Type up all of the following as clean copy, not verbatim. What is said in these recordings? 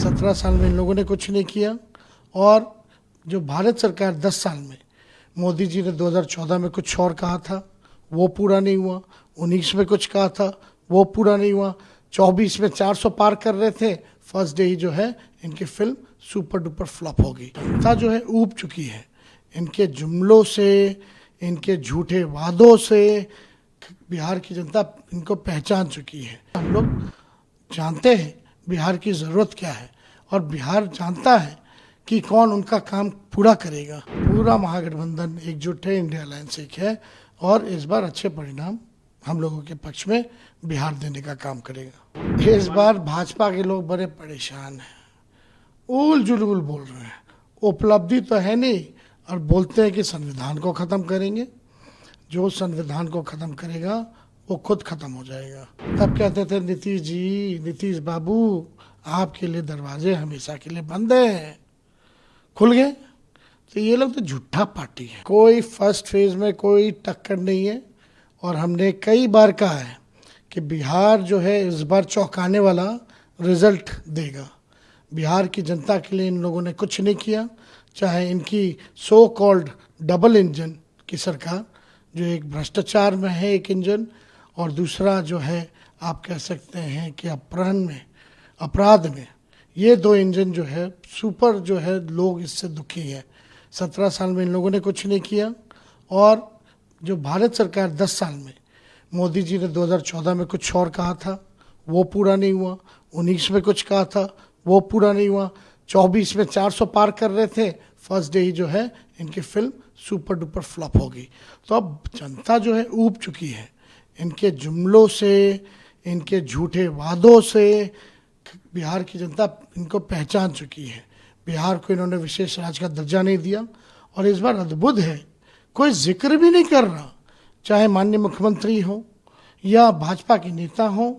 17 साल में इन लोगों ने कुछ नहीं किया। और जो भारत सरकार 10 साल में, मोदी जी ने 2014 में कुछ और कहा था, वो पूरा नहीं हुआ। 19 में कुछ कहा था, वो पूरा नहीं हुआ। 24 में 400 पार कर रहे थे, फर्स्ट डे ही जो है इनकी फिल्म सुपर डुपर फ्लॉप हो गई। जनता जो है ऊब चुकी है इनके जुमलों से, इनके झूठे वादों से। बिहार की जनता इनको पहचान चुकी है। हम लोग जानते हैं बिहार की ज़रूरत क्या है, और बिहार जानता है कि कौन उनका काम पूरा करेगा। पूरा महागठबंधन एकजुट है, इंडिया अलायंस एक है, और इस बार अच्छे परिणाम हम लोगों के पक्ष में बिहार देने का काम करेगा। इस बार भाजपा के लोग बड़े परेशान हैं, उल जुलूल बोल रहे हैं। उपलब्धि तो है नहीं, और बोलते हैं कि संविधान को ख़त्म करेंगे। जो संविधान को ख़त्म करेगा वो खुद ख़त्म हो जाएगा। तब कहते थे नीतीश जी, नीतीश बाबू, आपके लिए दरवाजे हमेशा के लिए बंद हैं, खुल गए। तो ये लोग तो झूठा पार्टी है। कोई फर्स्ट फेज में कोई टक्कर नहीं है, और हमने कई बार कहा है कि बिहार जो है इस बार चौंकाने वाला रिजल्ट देगा। बिहार की जनता के लिए इन लोगों ने कुछ नहीं किया, चाहे इनकी सो कॉल्ड डबल इंजन की सरकार, जो एक भ्रष्टाचार में है एक इंजन, और दूसरा जो है आप कह सकते हैं कि अपराध में, ये दो इंजन जो है सुपर जो है, लोग इससे दुखी हैं। 17 साल में इन लोगों ने कुछ नहीं किया। और जो भारत सरकार 10 साल में, मोदी जी ने 2014 में कुछ और कहा था, वो पूरा नहीं हुआ। 19 में कुछ कहा था, वो पूरा नहीं हुआ। 24 में 400 पार कर रहे थे, फर्स्ट डे ही जो है इनकी फिल्म सुपर डुपर फ्लॉप हो गई। तो अब जनता जो है ऊब चुकी है इनके जुमलों से, इनके झूठे वादों से। बिहार की जनता इनको पहचान चुकी है। बिहार को इन्होंने विशेष राज्य का दर्जा नहीं दिया, और इस बार अद्भुत है, कोई जिक्र भी नहीं कर रहा, चाहे माननीय मुख्यमंत्री हो या भाजपा के नेता हो,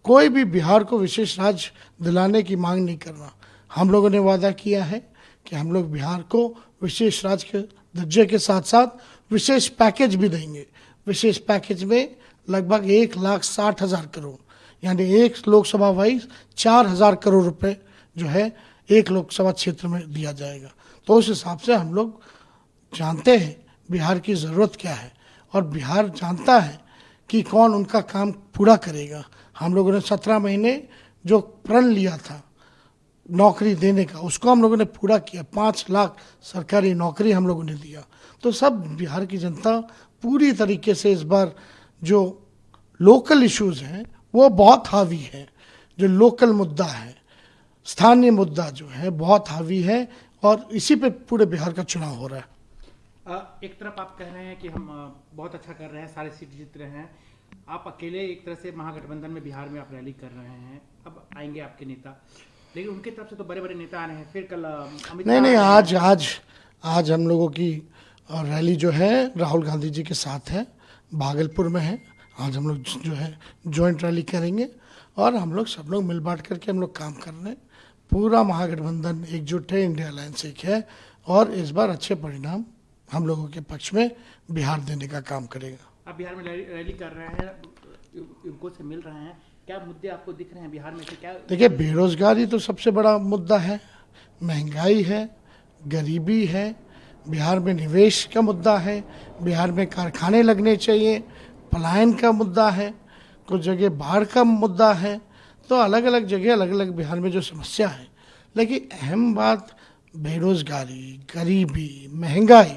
कोई भी बिहार को विशेष राज्य दिलाने की मांग नहीं कर रहा। हम लोगों ने वादा किया है कि हम लोग बिहार को विशेष राज्य के दर्जे के साथ साथ विशेष पैकेज भी देंगे। विशेष पैकेज में लगभग 1,60,000 करोड़, यानी एक लोकसभा वाइज 4,000 करोड़ रुपए जो है एक लोकसभा क्षेत्र में दिया जाएगा। तो उस हिसाब से हम लोग जानते हैं बिहार की ज़रूरत क्या है, और बिहार जानता है कि कौन उनका काम पूरा करेगा। हम लोगों ने 17 महीने जो प्रण लिया था नौकरी देने का, उसको हम लोगों ने पूरा किया। 5 लाख सरकारी नौकरी हम लोगों ने दिया। तो सब बिहार की जनता पूरी तरीके से इस बार जो लोकल इश्यूज हैं वो बहुत हावी है। जो लोकल मुद्दा है, स्थानीय मुद्दा जो है बहुत हावी है, और इसी पे पूरे बिहार का चुनाव हो रहा है। एक तरफ आप कह रहे हैं कि हम बहुत अच्छा कर रहे हैं, सारे सीट जीत रहे हैं। आप अकेले एक तरह से महागठबंधन में बिहार में आप रैली कर रहे हैं, अब आएंगे आपके नेता, लेकिन उनकी तरफ से तो बड़े बड़े नेता आ रहे हैं। फिर कल अमित नहीं, आज हम लोगों की रैली जो है राहुल गांधी जी के साथ है, भागलपुर में है। आज हम लोग जो है जॉइंट रैली करेंगे, और हम लोग सब लोग मिल बांट करके हम लोग काम कर रहे हैं। पूरा महागठबंधन एकजुट है, इंडिया अलायंस एक है, और इस बार अच्छे परिणाम हम लोगों के पक्ष में बिहार देने का काम करेगा। आप बिहार में रैली कर रहे हैं, युवकों से मिल रहे हैं, क्या मुद्दे आपको दिख रहे हैं बिहार में से? क्या देखिए, बेरोजगारी तो सबसे बड़ा मुद्दा है, महंगाई है, गरीबी है, बिहार में निवेश का मुद्दा है, बिहार में कारखाने लगने चाहिए, पलायन का मुद्दा है, कुछ जगह बाढ़ का मुद्दा है। तो अलग अलग जगह अलग अलग बिहार में जो समस्या है, लेकिन अहम बात बेरोजगारी, गरीबी, महंगाई,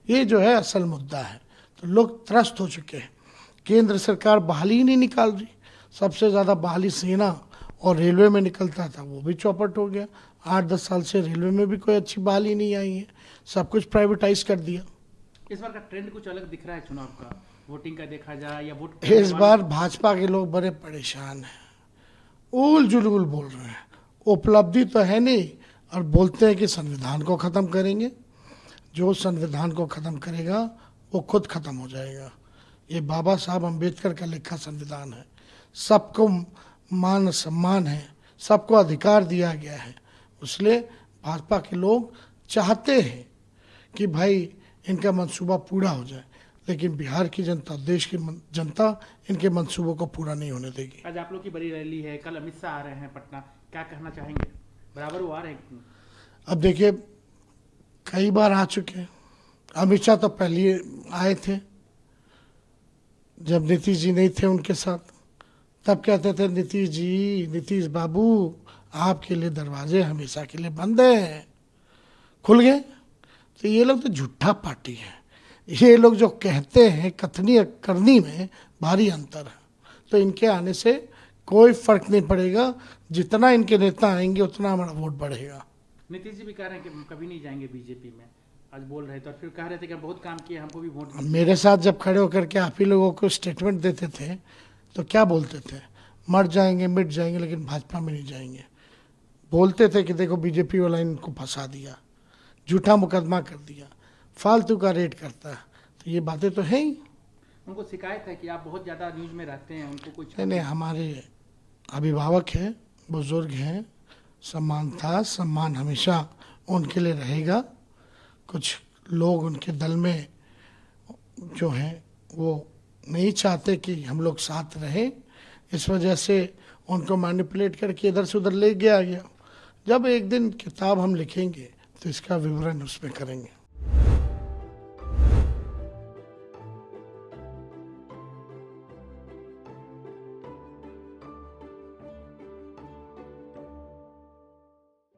ये जो है असल मुद्दा है। तो लोग त्रस्त हो चुके हैं। केंद्र सरकार बहाली ही नहीं निकाल रही। सबसे ज़्यादा बहाली सेना और रेलवे में निकलता था, वो भी चौपट हो गया। 8-10 साल से रेलवे में भी कोई अच्छी बहाली नहीं आई है, सब कुछ प्राइवेटाइज कर दिया। इस बार का ट्रेंड कुछ अलग दिख रहा है चुनाव का, वोटिंग का देखा जाए या वोट। इस बार भाजपा के लोग बड़े परेशान हैं, उल जुलूल बोल रहे हैं। उपलब्धि तो है नहीं, और बोलते हैं कि संविधान को ख़त्म करेंगे। जो संविधान को ख़त्म करेगा वो खुद ख़त्म हो जाएगा। ये बाबा साहब अम्बेडकर का लिखा संविधान है, सबको मान सम्मान है, सबको अधिकार दिया गया है। इसलिए भाजपा के लोग चाहते हैं कि भाई इनका मंसूबा पूरा हो जाए, लेकिन बिहार की जनता, देश की जनता इनके मंसूबों को पूरा नहीं होने देगी। आज आप लोग की बड़ी रैली है, कल अमित शाह आ रहे हैं पटना, क्या कहना चाहेंगे? बराबर वो आ रहे हैं। अब देखिए, कई बार आ चुके हैं। अमित शाह तो पहले आए थे, जब नीतीश जी नहीं थे उनके साथ, तब कहते थे नीतीश जी, नीतीश बाबू, आपके लिए दरवाजे हमेशा के लिए बंद हैं। खुल गए। तो ये लोग तो झूठा पार्टी है। ये लोग जो कहते हैं, कथनी और करनी में भारी अंतर है। तो इनके आने से कोई फर्क नहीं पड़ेगा। जितना इनके नेता आएंगे उतना हमारा वोट बढ़ेगा। नीतीश जी भी कह रहे हैं कि हम कभी नहीं जाएंगे बीजेपी में, आज बोल रहे थे, और फिर कह रहे थे कि हम बहुत काम किए, हमको भी वोट अब दीजिए। मेरे साथ जब खड़े होकर के आप ही लोगों को स्टेटमेंट देते थे तो क्या बोलते थे? मर जाएंगे, मिट जाएंगे, लेकिन भाजपा में नहीं जाएंगे। बोलते थे कि देखो बीजेपी वाला इनको फंसा दिया, झूठा मुकदमा कर दिया, फालतू का रेट करता है। तो ये बातें तो हैं ही। उनको शिकायत है कि आप बहुत ज़्यादा न्यूज में रहते हैं, उनको कुछ नहीं, हमारे अभिभावक हैं, बुजुर्ग हैं, सम्मान था, सम्मान हमेशा उनके लिए रहेगा। कुछ लोग उनके दल में जो हैं वो नहीं चाहते कि हम लोग साथ रहें, इस वजह से उनको मैनिपुलेट करके इधर से उधर ले गया गया। जब एक दिन किताब हम लिखेंगे तो इसका विवरण उसमें करेंगे।